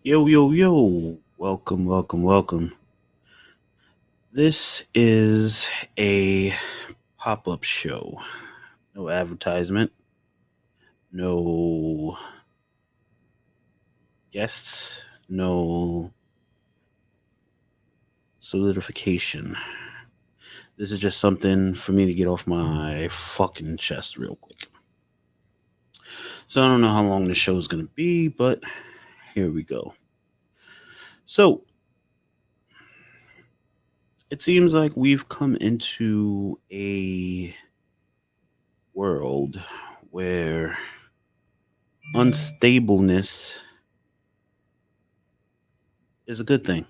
Yo, yo, yo. Welcome, welcome, welcome. This is a pop up show. No advertisement, no guests, no solidification. This is just something for me to get off my fucking chest real quick. So I don't know how long the show is going to be, but here we go. So it seems like we've come into a world where unstableness is a good thing.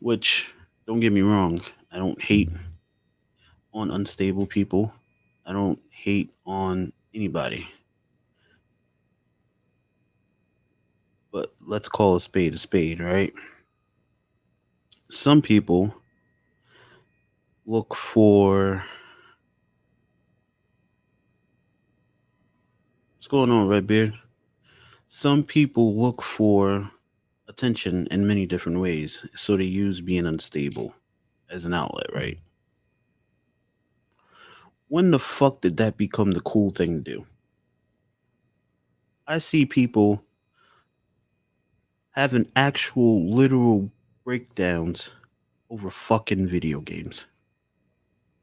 Which, don't get me wrong, I don't hate on unstable people. I don't hate on anybody. But let's call a spade, right? Some people look for. What's going on, Redbeard? Some people look for attention in many different ways, so they use being unstable as an outlet, right? When the fuck did that become the cool thing to do? I see people having actual literal breakdowns over fucking video games.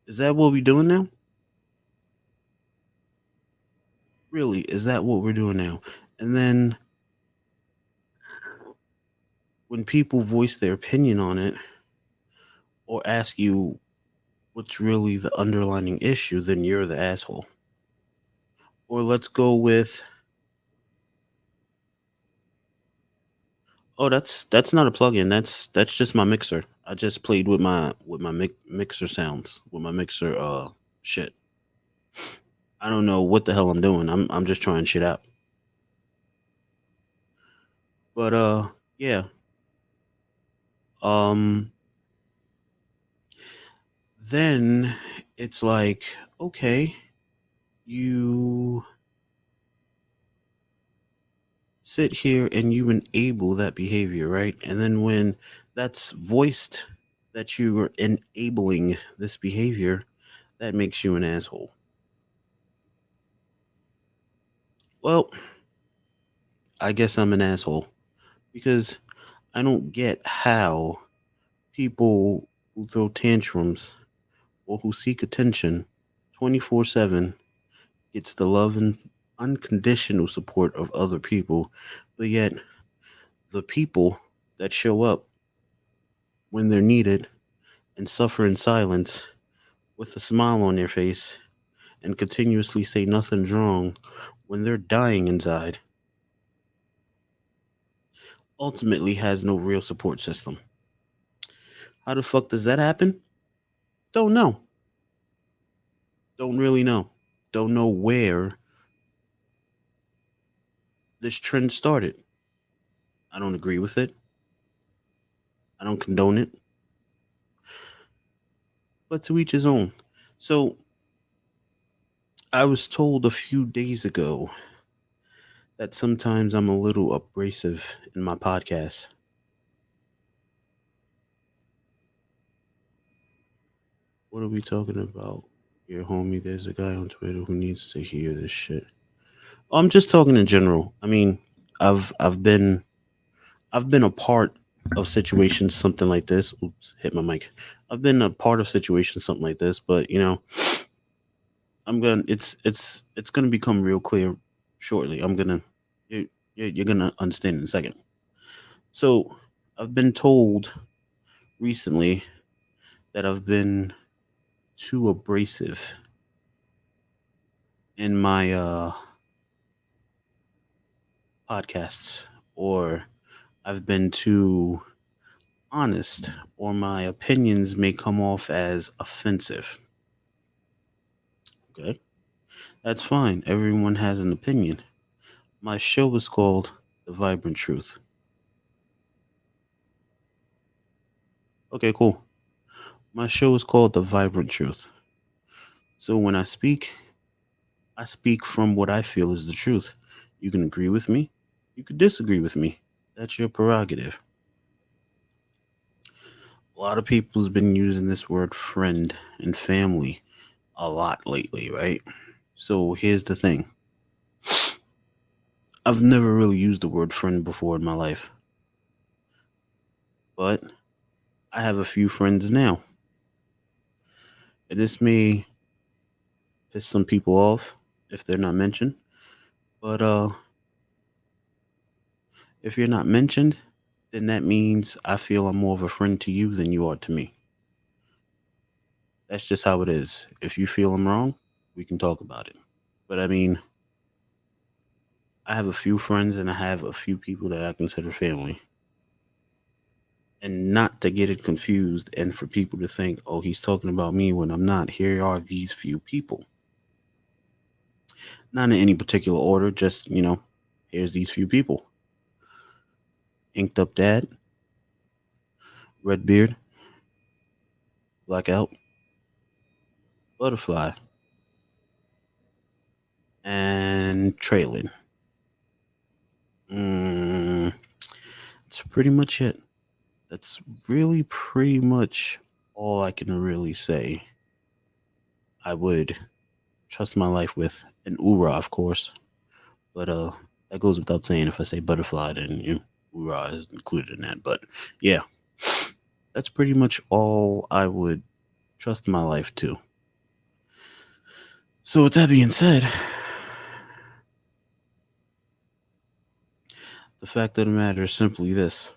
Is that what we're doing now? Really, is that what we're doing now? And then when people voice their opinion on it or ask you what's really the underlying issue, then you're the asshole. Or let's go with that's not a plugin. That's just my mixer. I just played with my mixer sounds with my mixer shit. I don't know what the hell I'm doing. I'm just trying shit out. But yeah. Um then it's like, okay, you sit here and you enable that behavior, right? And then when that's voiced that you are enabling this behavior, that makes you an asshole. Well, I guess I'm an asshole because I don't get how people who throw tantrums or who seek attention 24/7 gets the love and unconditional support of other people, but yet the people that show up when they're needed and suffer in silence with a smile on their face and continuously say nothing's wrong when they're dying inside ultimately has no real support system. How the fuck does that happen? Don't know. Don't really know. Don't know where this trend started. I don't agree with it. I don't condone it. But to each his own. So I was told a few days ago that sometimes I'm a little abrasive in my podcast. What are we talking about? Your homie, there's a guy on Twitter who needs to hear this shit. I'm just talking in general. I mean, I've been a part of situations something like this. Oops, hit my mic. I've been a part of situations something like this, but it's gonna become real clear shortly. You're gonna understand in a second. So I've been told recently that I've been too abrasive in my podcasts, or I've been too honest, or my opinions may come off as offensive. Okay, that's fine. Everyone has an opinion. My show is called The Vibrant Truth. Okay, cool. My show is called The Vibrant Truth. So when I speak from what I feel is the truth. You can agree with me, You could disagree with me. That's your prerogative. A lot of people's been using this word friend and family a lot lately, right? So here's the thing. I've never really used the word friend before in my life, but I have a few friends now. And this may piss some people off if they're not mentioned, but if you're not mentioned, then that means I feel I'm more of a friend to you than you are to me. That's just how it is. If you feel I'm wrong, we can talk about it. But I mean, I have a few friends and I have a few people that I consider family. And not to get it confused and for people to think, oh, he's talking about me when I'm not. Here are these few people. Not in any particular order, just, here's these few people. Inked Up Dad, Redbeard, Blackout, Butterfly, and Traylon. Mm, that's pretty much it. That's really pretty much all I can really say. I would trust my life with an Ura, of course, but that goes without saying. If I say butterfly, then Ura is included in that. But yeah, that's pretty much all I would trust my life to. So with that being said, the fact of the matter is simply this: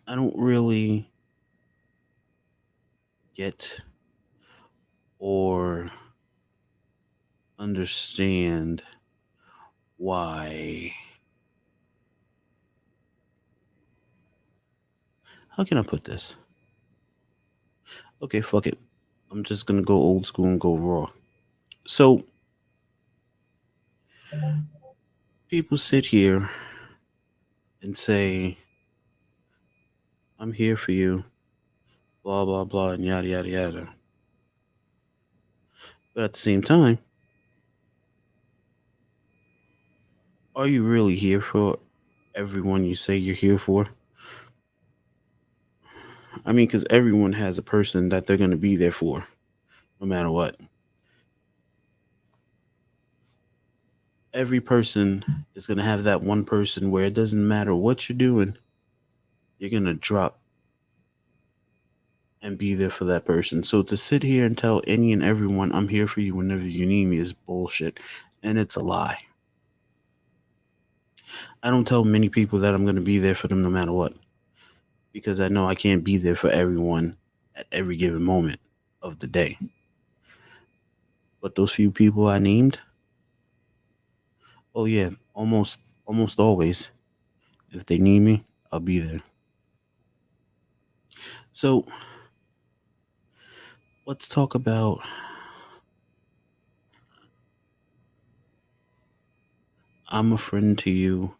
I don't really get or understand why. How can I put this? Okay, fuck it. I'm just gonna go old school and go raw. So people sit here and say, I'm here for you, blah blah blah, and yada yada yada. But at the same time, are you really here for everyone you say you're here for? I mean, because everyone has a person that they're gonna be there for, no matter what. Every person is gonna have that one person where it doesn't matter what you're doing, you're gonna drop and be there for that person. So to sit here and tell any and everyone I'm here for you whenever you need me is bullshit. And it's a lie. I don't tell many people that I'm going to be there for them no matter what. Because I know I can't be there for everyone at every given moment of the day. But those few people I named, oh yeah, almost always. If they need me, I'll be there. So let's talk about I'm a friend to you,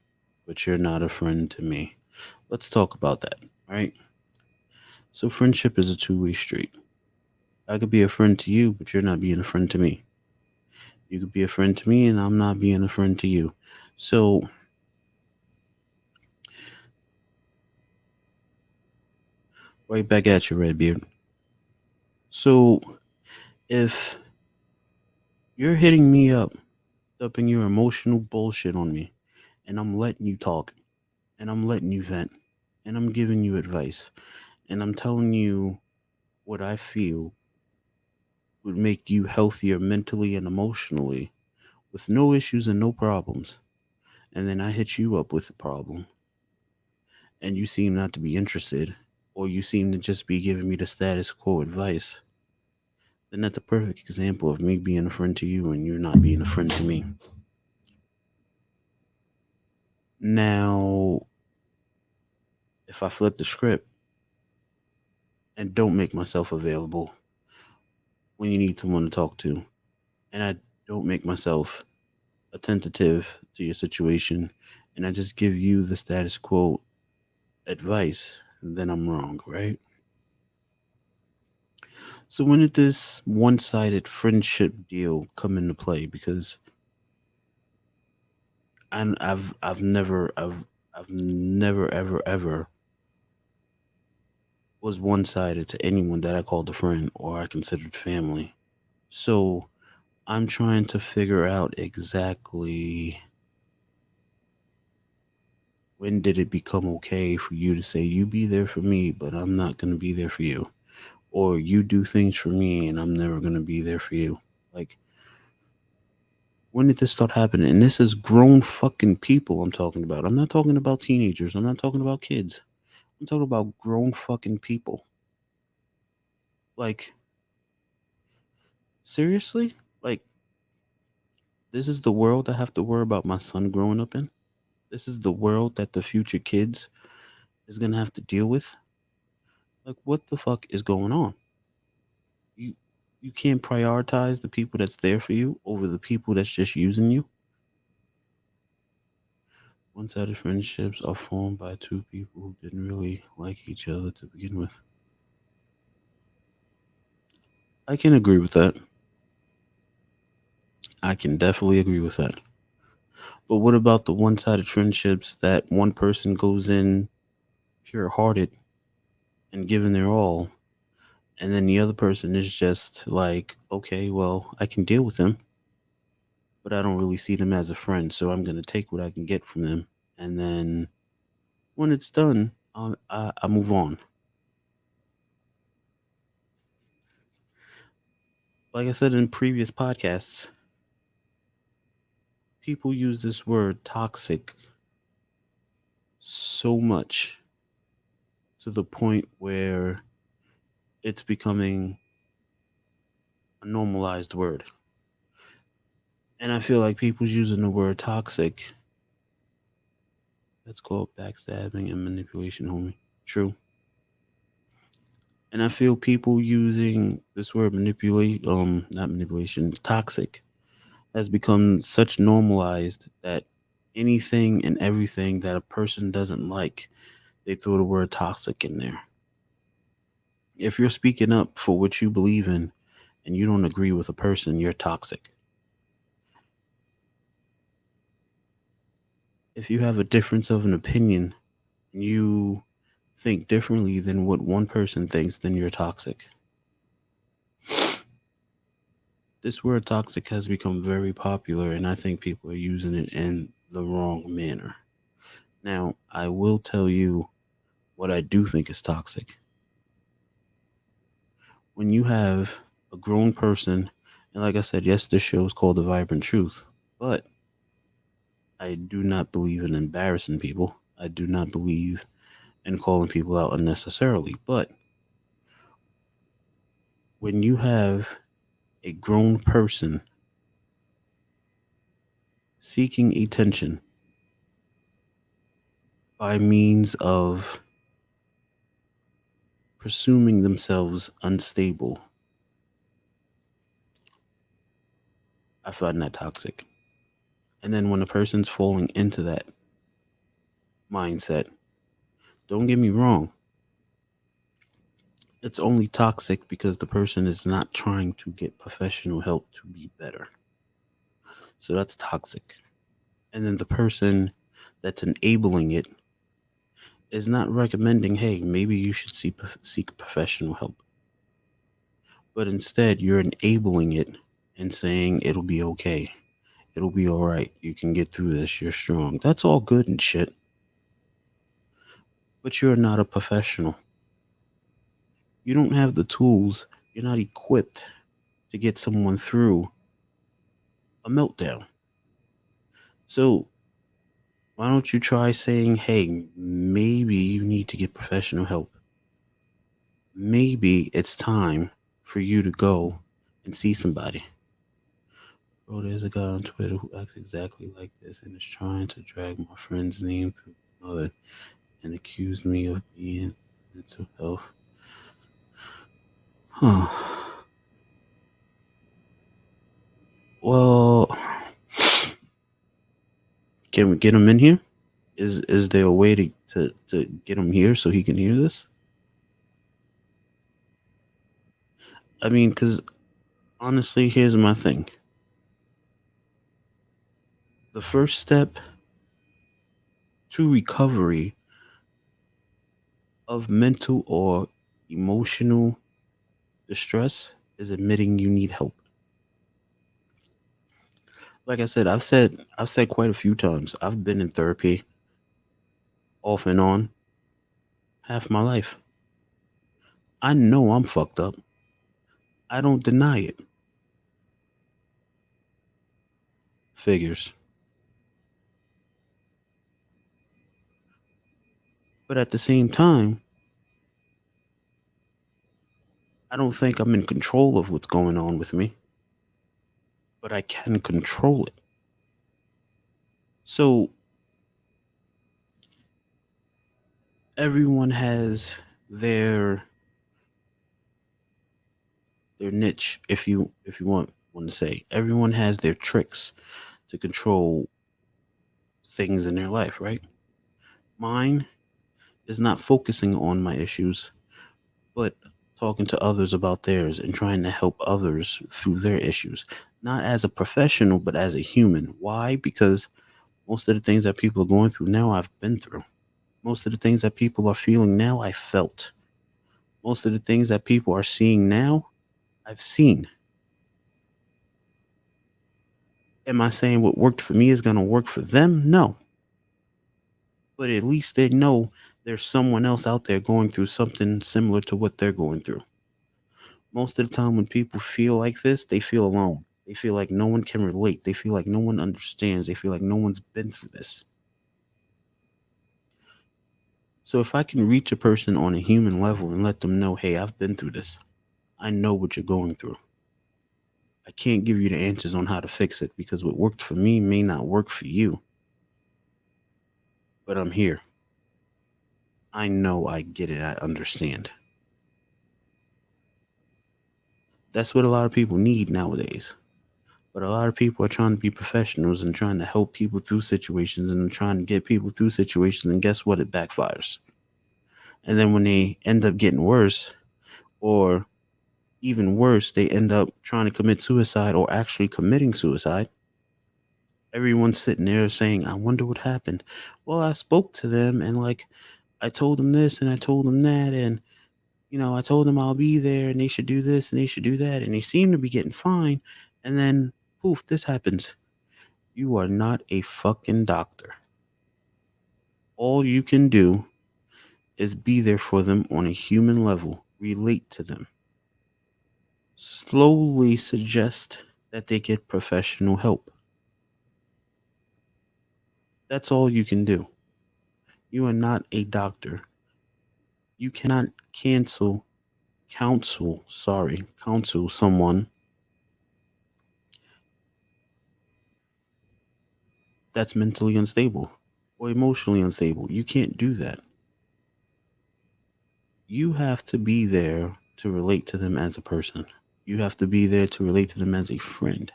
but you're not a friend to me. Let's talk about that, right? So friendship is a two-way street. I could be a friend to you, but you're not being a friend to me. You could be a friend to me, and I'm not being a friend to you. So, right back at you, Redbeard. So, if you're hitting me up, dumping your emotional bullshit on me, and I'm letting you talk, and I'm letting you vent, and I'm giving you advice, and I'm telling you what I feel would make you healthier mentally and emotionally with no issues and no problems, and then I hit you up with a problem and you seem not to be interested, or you seem to just be giving me the status quo advice, then that's a perfect example of me being a friend to you and you're not being a friend to me. Now, if I flip the script and don't make myself available when you need someone to talk to, and I don't make myself attentive to your situation, and I just give you the status quo advice, then I'm wrong, right? So when did this one-sided friendship deal come into play? Because And I've never ever was one sided to anyone that I called a friend or I considered family. So I'm trying to figure out exactly when did it become okay for you to say you be there for me, but I'm not gonna be there for you, or you do things for me and I'm never gonna be there for you. Like, when did this start happening? And this is grown fucking people I'm talking about. I'm not talking about teenagers. I'm not talking about kids. I'm talking about grown fucking people. Like, seriously? Like, this is the world I have to worry about my son growing up in? This is the world that the future kids is gonna have to deal with? Like, what the fuck is going on? You you can't prioritize the people that's there for you over the people that's just using you? One-sided friendships are formed by two people who didn't really like each other to begin with. I can agree with that. I can definitely agree with that. But what about the one-sided friendships that one person goes in pure-hearted and giving their all, and then the other person is just like, okay, well, I can deal with them, but I don't really see them as a friend, so I'm gonna take what I can get from them, and then when it's done, I move on. Like I said in previous podcasts, people use this word toxic so much to the point where it's becoming a normalized word. And I feel like people's using the word toxic. That's called backstabbing and manipulation, homie. True. And I feel people using this word manipulate, not manipulation, toxic, has become such normalized that anything and everything that a person doesn't like, they throw the word toxic in there. If you're speaking up for what you believe in and you don't agree with a person, you're toxic. If you have a difference of an opinion and you think differently than what one person thinks, then you're toxic. This word toxic has become very popular, and I think people are using it in the wrong manner. Now, I will tell you what I do think is toxic. When you have a grown person, and like I said, yes, this show is called The Vibrant Truth, but I do not believe in embarrassing people. I do not believe in calling people out unnecessarily. But when you have a grown person seeking attention by means of presuming themselves unstable, I find that toxic. And then when a person's falling into that mindset, don't get me wrong, it's only toxic because the person is not trying to get professional help to be better. So that's toxic. And then the person that's enabling it is not recommending, hey, maybe you should seek professional help. But instead, you're enabling it and saying it'll be okay. It'll be all right. You can get through this. You're strong. That's all good and shit. But you're not a professional. You don't have the tools. You're not equipped to get someone through a meltdown. So why don't you try saying, hey, maybe you need to get professional help? Maybe it's time for you to go and see somebody. Bro, there's a guy on Twitter who acts exactly like this and is trying to drag my friend's name through the mud and accuse me of being mental health. Huh. Well, can we get him in here? Is there a way to get him here so he can hear this? I mean, because honestly, here's my thing. The first step true recovery of mental or emotional distress is admitting you need help. Like I said, I've said quite a few times. I've been in therapy off and on half my life. I know I'm fucked up. I don't deny it. Figures. But at the same time, I don't think I'm in control of what's going on with me, but I can control it. So everyone has their their niche, if you want to say. Everyone has their tricks to control things in their life, right? Mine is not focusing on my issues, but talking to others about theirs and trying to help others through their issues. Not as a professional, but as a human. Why? Because most of the things that people are going through now, I've been through. Most of the things that people are feeling now, I felt. Most of the things that people are seeing now, I've seen. Am I saying what worked for me is going to work for them? No. But at least they know there's someone else out there going through something similar to what they're going through. Most of the time, when people feel like this, they feel alone. They feel like no one can relate. They feel like no one understands. They feel like no one's been through this. So if I can reach a person on a human level and let them know, hey, I've been through this, I know what you're going through. I can't give you the answers on how to fix it because what worked for me may not work for you, but I'm here. I know, I get it, I understand. That's what a lot of people need nowadays. But a lot of people are trying to be professionals and trying to help people through situations and trying to get people through situations. And guess what? It backfires. And then when they end up getting worse, or even worse, they end up trying to commit suicide or actually committing suicide. Everyone's sitting there saying, I wonder what happened. Well, I spoke to them and like I told them this and I told them that. And, I told them I'll be there and they should do this and they should do that. And they seem to be getting fine. And then poof, this happens. You are not a fucking doctor. All you can do is be there for them on a human level, relate to them, slowly suggest that they get professional help. That's all you can do. You are not a doctor. You cannot counsel someone that's mentally unstable or emotionally unstable. You can't do that. You have to be there to relate to them as a person. You have to be there to relate to them as a friend.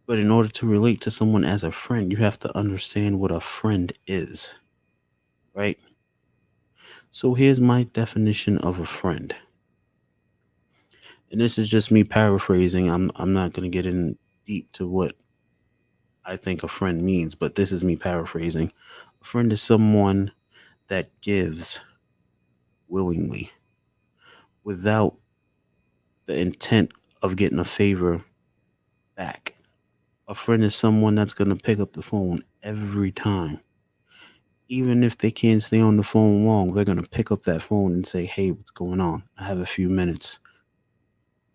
But in order to relate to someone as a friend, you have to understand what a friend is, right? So here's my definition of a friend. And this is just me paraphrasing. I'm not going to get in deep to what I think a friend means, but this is me paraphrasing. A friend is someone that gives willingly without the intent of getting a favor back. A friend is someone that's going to pick up the phone every time. Even if they can't stay on the phone long, they're going to pick up that phone and say, hey, what's going on? I have a few minutes.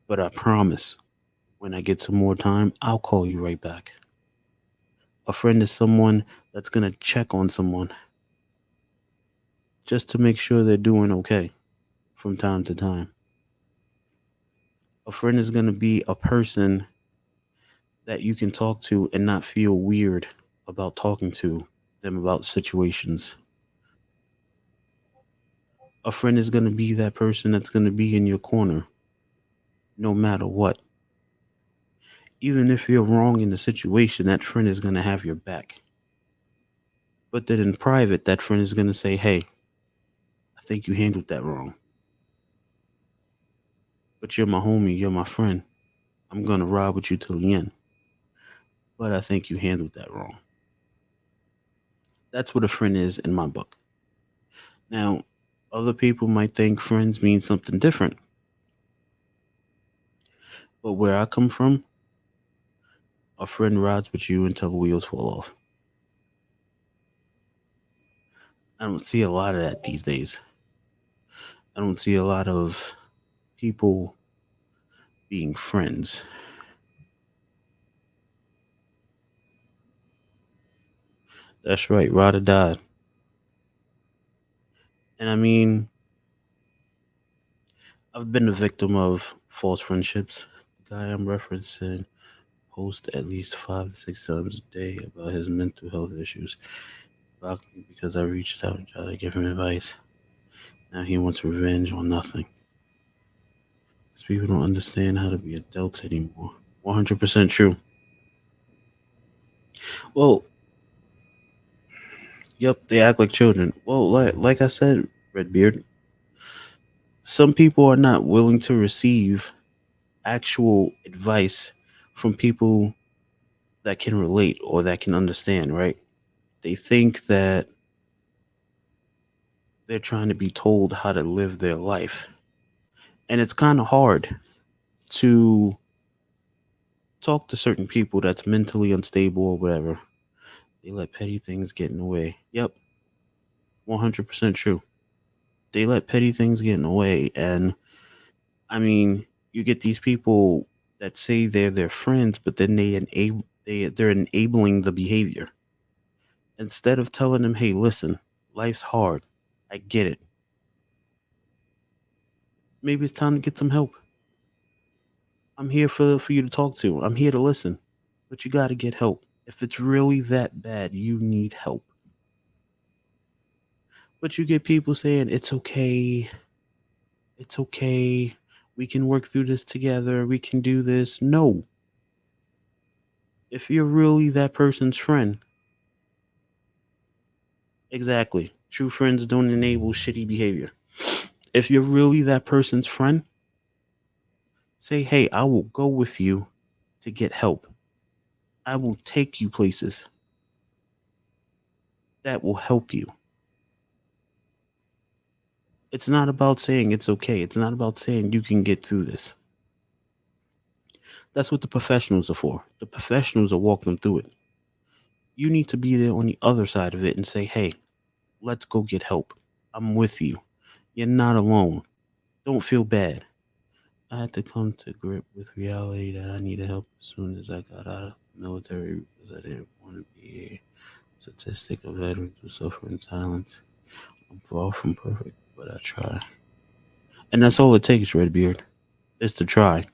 But I promise, when I get some more time, I'll call you right back. A friend is someone that's going to check on someone just to make sure they're doing okay from time to time. A friend is going to be a person that you can talk to and not feel weird about talking to them about situations. A friend is going to be that person that's going to be in your corner no matter what. Even if you're wrong in the situation, that friend is going to have your back. But then in private, that friend is going to say, hey, I think you handled that wrong. But you're my homie, you're my friend. I'm going to ride with you till the end. But I think you handled that wrong. That's what a friend is in my book. Now, other people might think friends mean something different, but where I come from, a friend rides with you until the wheels fall off. I don't see a lot of that these days. I don't see a lot of people being friends. That's right, ride or die. And I mean, I've been a victim of false friendships. The guy I'm referencing posts at least 5 to 6 times a day about his mental health issues. Blocked me because I reached out and tried to give him advice. Now he wants revenge on nothing. Because people don't understand how to be adults anymore. 100% true. Well, yep, they act like children. Well, like I said, Redbeard, some people are not willing to receive actual advice from people that can relate or that can understand, right? They think that they're trying to be told how to live their life. And it's kind of hard to talk to certain people that's mentally unstable or whatever. They let petty things get in the way. Yep, 100% true. They let petty things get in the way. And I mean, you get these people that say they're their friends, but then they're enabling the behavior. Instead of telling them, hey, listen, life's hard. I get it. Maybe it's time to get some help. I'm here for you to talk to. I'm here to listen. But you got to get help. If it's really that bad, you need help. But you get people saying, it's okay. It's okay. We can work through this together. We can do this. No. If you're really that person's friend, exactly. True friends don't enable shitty behavior. If you're really that person's friend, say, hey, I will go with you to get help. I will take you places that will help you. It's not about saying it's okay. It's not about saying you can get through this. That's what the professionals are for. The professionals will walk them through it. You need to be there on the other side of it and say, hey, let's go get help. I'm with you. You're not alone. Don't feel bad. I had to come to grip with reality that I needed help as soon as I got out of the military because I didn't want to be a statistic of veterans who suffer in silence. I'm far from perfect, but I try. And that's all it takes, Redbeard, is to try.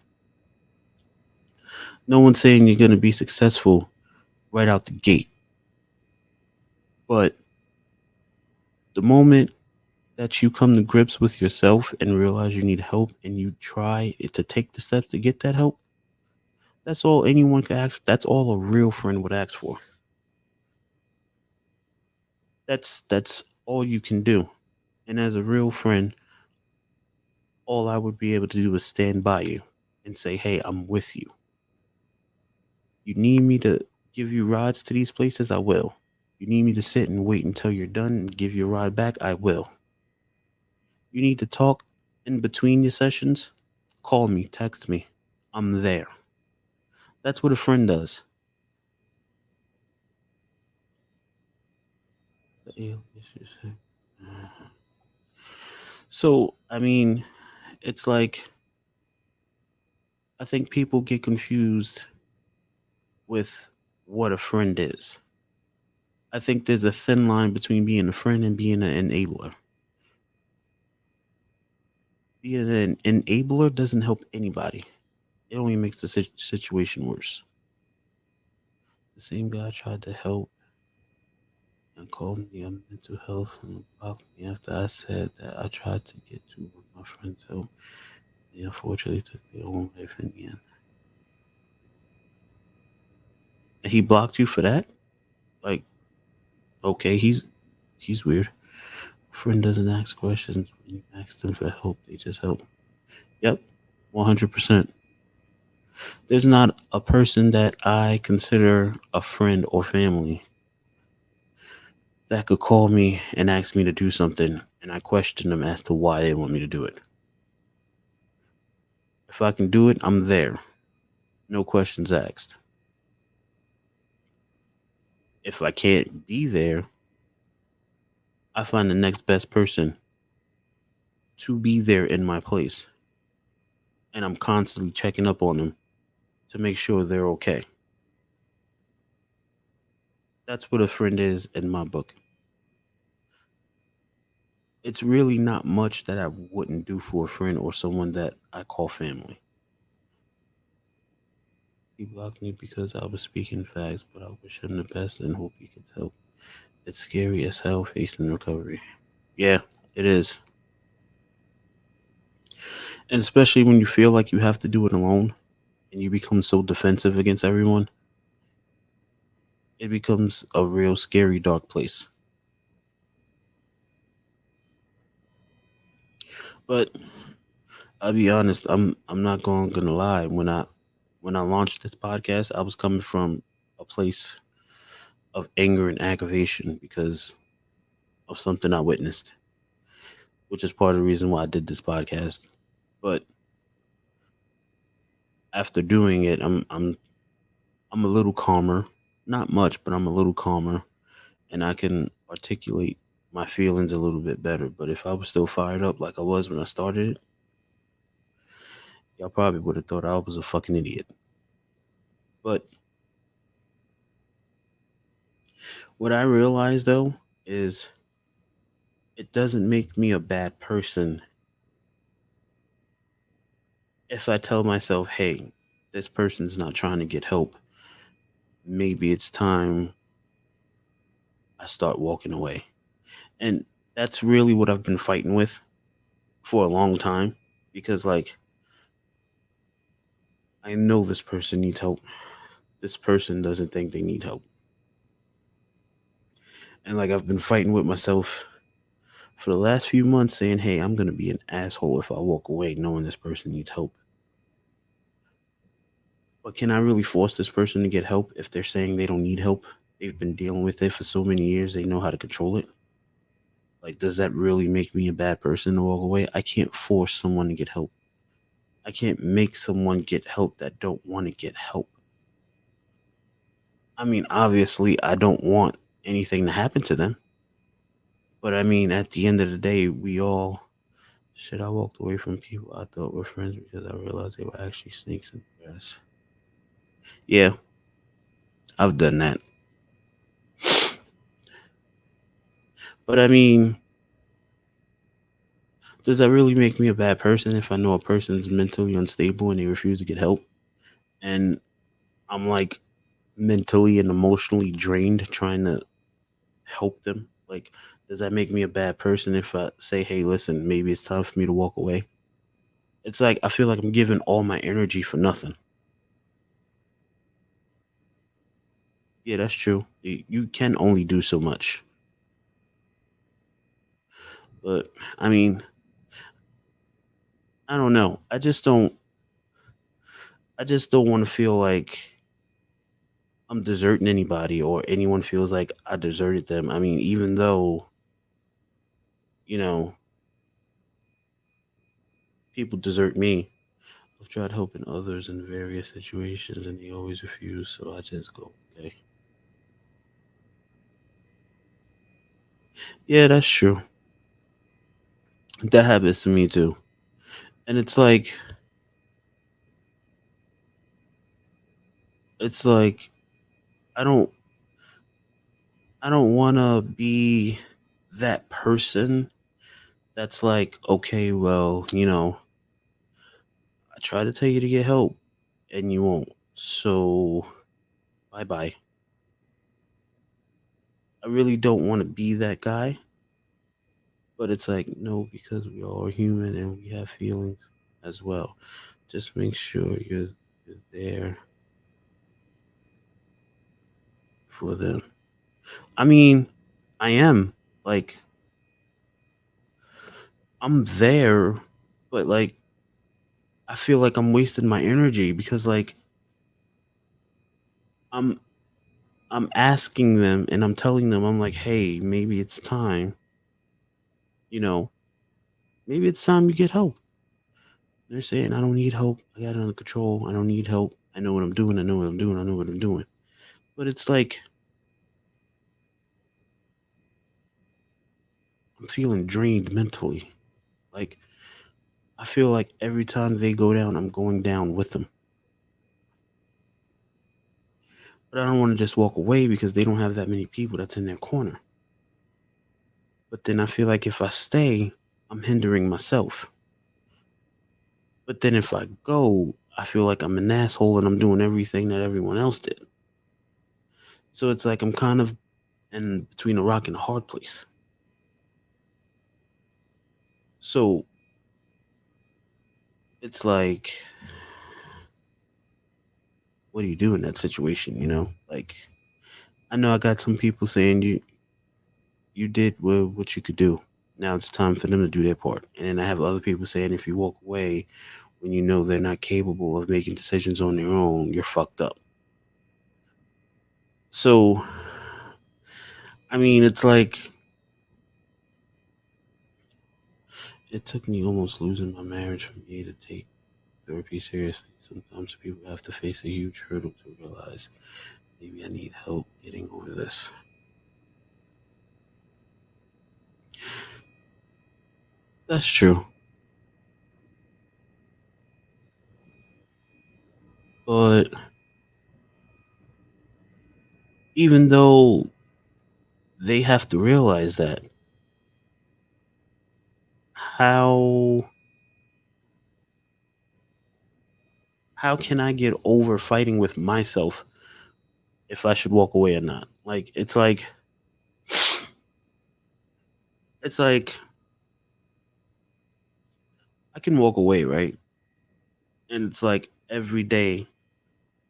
No one's saying you're going to be successful right out the gate. But the moment that you come to grips with yourself and realize you need help and you try to take the steps to get that help, that's all anyone can ask. That's all a real friend would ask for. That's all you can do. And as a real friend, all I would be able to do is stand by you and say, "Hey, I'm with you. You need me to give you rides to these places, I will. You need me to sit and wait until you're done and give you a ride back, I will. You need to talk in between your sessions, call me, text me. I'm there." That's what a friend does. So, I mean, it's like I think people get confused with what a friend is. I think there's a thin line between being a friend and being an enabler. Being an enabler doesn't help anybody. It only makes the situation worse. The same guy tried to help and called me on mental health and blocked me after I said that I tried to get to with my friend's help. They unfortunately took their own life in the end. And he blocked you for that? Like, okay, he's weird. A friend doesn't ask questions when you ask them for help. They just help. Yep, 100%. There's not a person that I consider a friend or family that could call me and ask me to do something, and I question them as to why they want me to do it. If I can do it, I'm there. No questions asked. If I can't be there, I find the next best person to be there in my place. And I'm constantly checking up on them to make sure they're okay. That's what a friend is in my book. It's really not much that I wouldn't do for a friend or someone that I call family. He blocked me because I was speaking facts, but I wish him the best and hope he gets help. It's scary as hell facing recovery. Yeah, it is. And especially when you feel like you have to do it alone and you become so defensive against everyone, it becomes a real scary, dark place. But I'll be honest, I'm not gonna lie. When I launched this podcast, I was coming from a place of anger and aggravation because of something I witnessed, which is part of the reason why I did this podcast. But after doing it, I'm a little calmer. Not much, but I'm a little calmer, and I can articulate my feelings a little bit better. But if I was still fired up like I was when I started it, y'all probably would have thought I was a fucking idiot. But what I realized though is it doesn't make me a bad person if I tell myself, hey, this person's not trying to get help. Maybe it's time I start walking away. And that's really what I've been fighting with for a long time because, like, I know this person needs help. This person doesn't think they need help. And, like, I've been fighting with myself for the last few months saying, hey, I'm going to be an asshole if I walk away knowing this person needs help. But can I really force this person to get help if they're saying they don't need help? They've been dealing with it for so many years, they know how to control it. Like, does that really make me a bad person to walk away? I can't force someone to get help. I can't make someone get help that don't want to get help. I mean, obviously, I don't want anything to happen to them. But I mean, at the end of the day, we all. Shit, I walked away from people I thought were friends because I realized they were actually snakes in the grass. Yeah, I've done that. But I mean, does that really make me a bad person if I know a person's mentally unstable and they refuse to get help? And I'm like mentally and emotionally drained trying to help them? Like, does that make me a bad person if I say, hey, listen, maybe it's time for me to walk away? It's like I feel like I'm giving all my energy for nothing. Yeah, that's true. You can only do so much. But I mean, I don't know. I just don't want to feel like I'm deserting anybody or anyone feels like I deserted them. I mean, even though, you know, people desert me, I've tried helping others in various situations and they always refuse, so I just go, okay. Yeah, that's true. That happens to me too. And it's like I don't I don't want to be that person that's like, okay, well, I try to tell you to get help and you won't. So, bye-bye. I really don't want to be that guy, but it's like, no, because we all are human and we have feelings as well. Just make sure you're there for them. I mean, I am. Like, I'm there, but like I feel like I'm wasting my energy because like I'm I'm asking them and I'm telling them, I'm like, hey, maybe it's time, you know, maybe it's time you get help. They're saying, I don't need help. I got it under control. I don't need help. I know what I'm doing. I know what I'm doing. I know what I'm doing. But it's like, I'm feeling drained mentally. Like, I feel like every time they go down, I'm going down with them. But I don't want to just walk away because they don't have that many people that's in their corner. But then I feel like if I stay, I'm hindering myself. But then if I go, I feel like I'm an asshole and I'm doing everything that everyone else did. So it's like I'm kind of in between a rock and a hard place. So it's like, what do you do in that situation? Like I know I got some people saying you did what you could do. Now it's time for them to do their part. And then I have other people saying if you walk away when you know they're not capable of making decisions on their own, you're fucked up. So, I mean, it's like it took me almost losing my marriage for me to take therapy seriously. Sometimes people have to face a huge hurdle to realize maybe I need help getting over this. That's true. But even though they have to realize that, how how can I get over fighting with myself if I should walk away or not? Like it's like I can walk away, right? And it's like every day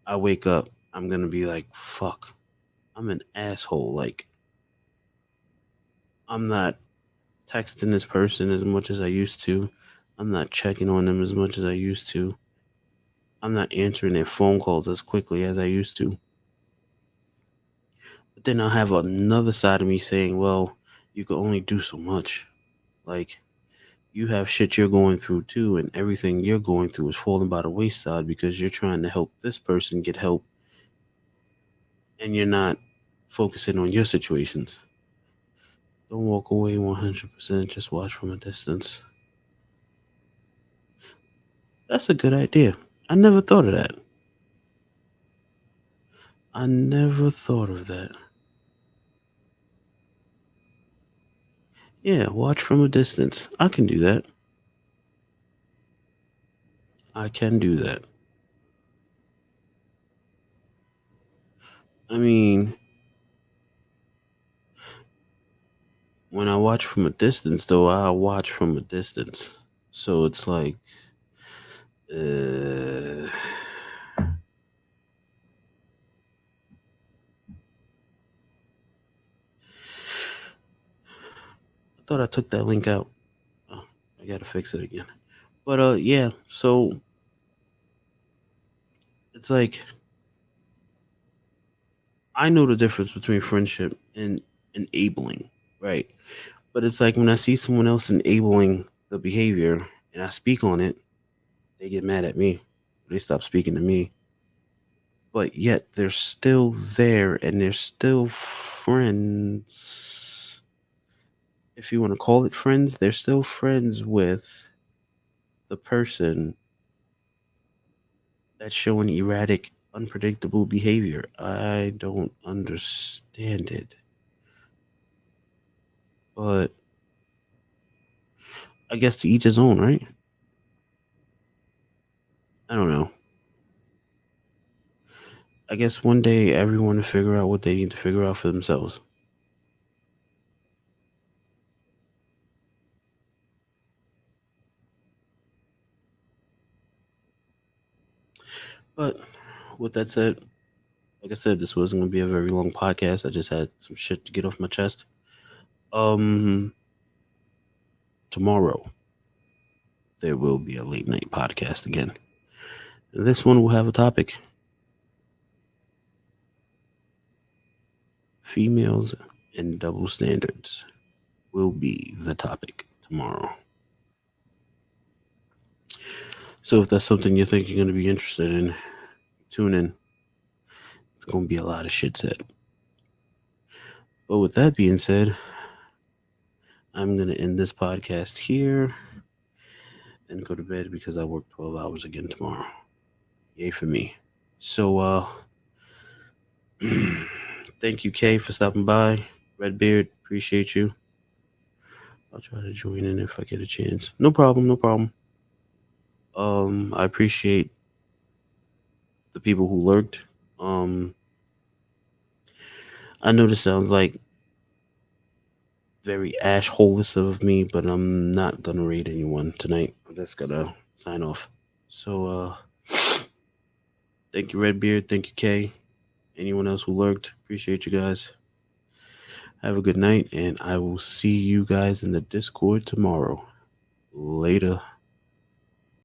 I wake up, I'm gonna be like, fuck, I'm an asshole. Like I'm not texting this person as much as I used to. I'm not checking on them as much as I used to. I'm not answering their phone calls as quickly as I used to. But then I'll have another side of me saying, well, you can only do so much. Like, you have shit you're going through too, and everything you're going through is falling by the wayside because you're trying to help this person get help and you're not focusing on your situations. Don't walk away 100%, just watch from a distance. That's a good idea. I never thought of that. I never thought of that. Yeah, watch from a distance. I can do that. I can do that. I mean, when I watch from a distance, though, I watch from a distance. So it's like, uh, I thought I took that link out. Oh, I gotta fix it again. But yeah. So it's like I know the difference between friendship and enabling, right? But it's like when I see someone else enabling the behavior and I speak on it, they get mad at me. They stop speaking to me. But yet they're still there and they're still friends. If you want to call it friends, they're still friends with the person that's showing erratic, unpredictable behavior. I don't understand it. But I guess to each his own, right? I don't know. I guess one day everyone will figure out what they need to figure out for themselves. But with that said, like I said, this wasn't gonna be a very long podcast. I just had some shit to get off my chest. Um Tomorrow there will be a late night podcast again. This one will have a topic. females and double standards will be the topic tomorrow. So if that's something you think you're going to be interested in, tune in. It's going to be a lot of shit said. But with that being said, I'm going to end this podcast here and go to bed because I work 12 hours again tomorrow. Yay for me. So, thank you, Kay, for stopping by. Redbeard, appreciate you. I'll try to join in if I get a chance. No problem. I appreciate the people who lurked. I know this sounds like very ash-holeless of me, but I'm not gonna raid anyone tonight. I'm just gonna sign off. So, thank you, Redbeard. Thank you, Kay. Anyone else who lurked, appreciate you guys. Have a good night, and I will see you guys in the Discord tomorrow. Later.